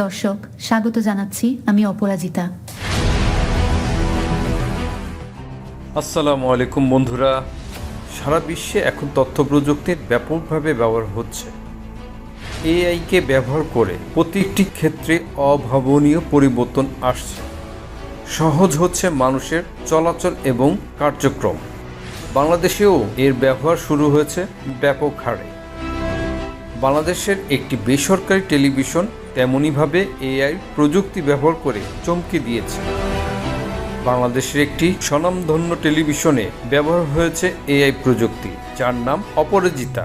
দর্শক স্বাগত জানাচ্ছি, আমি অপরাজিতা। আসসালামু আলাইকুম বন্ধুরা। সারা বিশ্বে এখন তথ্য প্রযুক্তির ব্যাপকভাবে ব্যবহার হচ্ছে। এআইকে ব্যবহার করে প্রতিটি ক্ষেত্রে অভাবনীয় পরিবর্তন আসছে। সহজ হচ্ছে মানুষের চলাচল এবং কার্যক্রম। বাংলাদেশেও এর ব্যবহার শুরু হয়েছে ব্যাপক হারে। বাংলাদেশের একটি বেসরকারি টেলিভিশন তেমনইভাবে এআই প্রযুক্তি ব্যবহার করে চমকে দিয়েছে। বাংলাদেশের একটি স্বনামধন্য টেলিভিশনে ব্যবহার হয়েছে এআই প্রযুক্তি, যার নাম অপরাজিতা।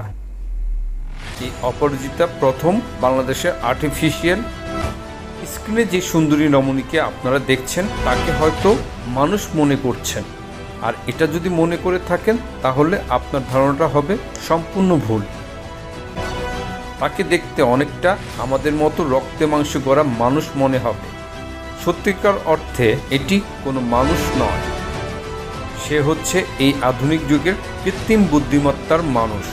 এই অপরাজিতা প্রথম বাংলাদেশের আর্টিফিশিয়াল। স্ক্রিনে যে সুন্দরী রমণীকে আপনারা দেখছেন তাকে হয়তো মানুষ মনে করছেন, আর এটা যদি মনে করে থাকেন তাহলে আপনার ধারণাটা হবে সম্পূর্ণ ভুল। তাকে দেখতে অনেকটা আমাদের মতো রক্তে মাংসে গড়া মানুষ মনে হবে। সত্যিকার অর্থে এটি কোনো মানুষ নয়, সে হচ্ছে এই আধুনিক যুগের কৃত্রিম বুদ্ধিমত্তার মানুষ,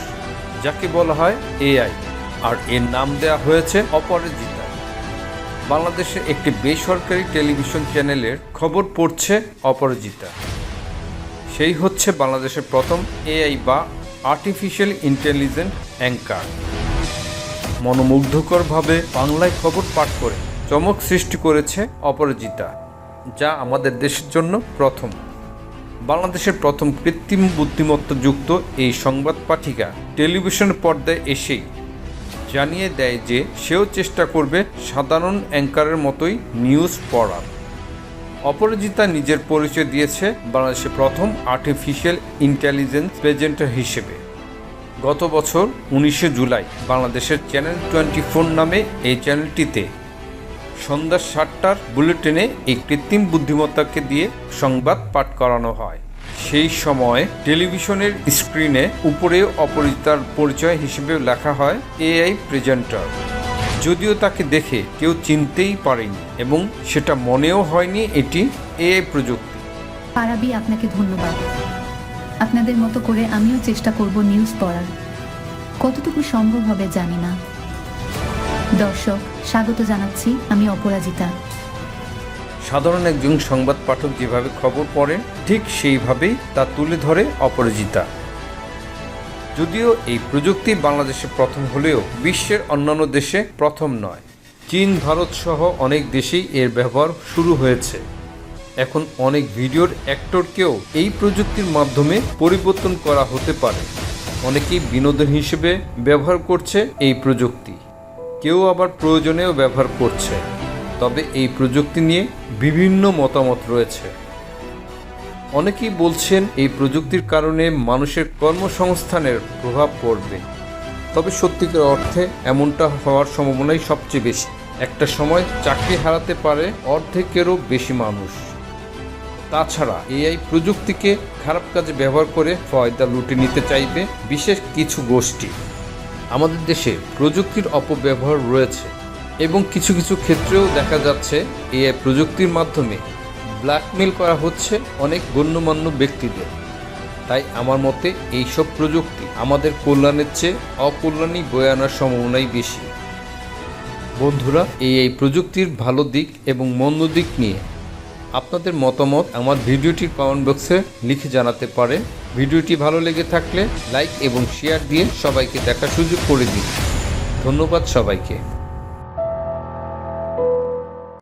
যাকে বলা হয় এআই, আর এর নাম দেওয়া হয়েছে অপরাজিতা। বাংলাদেশের একটি বেসরকারি টেলিভিশন চ্যানেলের খবর পড়ছে অপরাজিতা। সেই হচ্ছে বাংলাদেশের প্রথম এআই বা আর্টিফিশিয়াল ইন্টেলিজেন্ট অ্যাঙ্কার। মনোমুগ্ধকরভাবে বাংলায় খবর পাঠ করে চমক সৃষ্টি করেছে অপরাজিতা, যা আমাদের দেশের জন্য প্রথম। বাংলাদেশের প্রথম কৃত্রিম বুদ্ধিমত্তাযুক্ত এই সংবাদ পাঠিকা টেলিভিশনের পর্দায় এসেই জানিয়ে দেয় যে সেও চেষ্টা করবে সাধারণ অ্যাঙ্কারের মতোই নিউজ পড়ার। অপরাজিতা নিজের পরিচয় দিয়েছে বাংলাদেশের প্রথম আর্টিফিশিয়াল ইন্টেলিজেন্স প্রেজেন্টার হিসেবে। গত বছর 19শে জুলাই বাংলাদেশের চ্যানেল 24 নামে এই চ্যানেলটিতে সন্ধ্যা 7টার বুলেটিনে এই কৃত্রিম বুদ্ধিমত্তাকে দিয়ে সংবাদ পাঠ করানো হয়। সেই সময় টেলিভিশনের স্ক্রিনে উপরে অপরাজিতার পরিচয় হিসেবে লেখা হয় এআই প্রেজেন্টার। যদিও তাকে দেখে কেউ চিনতেই পারেনি এবং সেটা মনেও হয়নি এটি এআই প্রযুক্তি। পারাবি, আপনাকে ধন্যবাদ। আপনাদের মতো করে আমিও চেষ্টা করব নিউজ পড়ার। কতটুকু সম্ভব হবে জানি না। দর্শক স্বাগত জানাচ্ছি, আমি অপরাজিতা। সাধারণ একজন সংবাদ পাঠক যেভাবে খবর পড়েন ঠিক সেইভাবেই তা তুলে ধরে অপরাজিতা। যদিও এই প্রযুক্তি বাংলাদেশে প্রথম হলেও বিশ্বের অন্যান্য দেশে প্রথম নয়। চীন, ভারত সহ অনেক দেশেই এর ব্যবহার শুরু হয়েছে। এখন অনেক ভিডিওর অ্যাক্টরকেও এই প্রযুক্তির মাধ্যমে পরিবর্তন করা হতে পারে। অনেকেই বিনোদন হিসেবে ব্যবহার করছে এই প্রযুক্তি, কেউ আবার প্রয়োজনেও ব্যবহার করছে। তবে এই প্রযুক্তি নিয়ে বিভিন্ন মতামত রয়েছে। অনেকেই বলছেন এই প্রযুক্তির কারণে মানুষের কর্মসংস্থানের প্রভাব পড়বে। তবে সত্যিকার অর্থে এমনটা হওয়ার সম্ভাবনাই সবচেয়ে বেশি। একটা সময় চাকরি হারাতে পারে অর্ধেকেরও বেশি মানুষ। তাছাড়া এআই প্রযুক্তিকে খারাপ কাজে ব্যবহার করে ফয়দা লুটে নিতে চাইবে বিশেষ কিছু গোষ্ঠী। আমাদের দেশে প্রযুক্তির অপব্যবহার রয়েছে এবং কিছু কিছু ক্ষেত্রেও দেখা যাচ্ছে এআই প্রযুক্তির মাধ্যমে ব্ল্যাকমেল করা হচ্ছে অনেক গণ্যমান্য ব্যক্তিদের। তাই আমার মতে এইসব প্রযুক্তি আমাদের কল্যাণের চেয়ে অকল্যাণই বয়ে আনার সম্ভাবনাই বেশি। বন্ধুরা, এই প্রযুক্তির ভালো দিক এবং মন্দ দিক নিয়ে আপনাদের মতামত আমার ভিডিওটির কমেন্ট বক্সে লিখে জানাতে পারেন। ভিডিওটি ভালো লেগে থাকলে লাইক এবং শেয়ার দিয়ে সবাইকে দেখার সুযোগ করে দিন। ধন্যবাদ সবাইকে।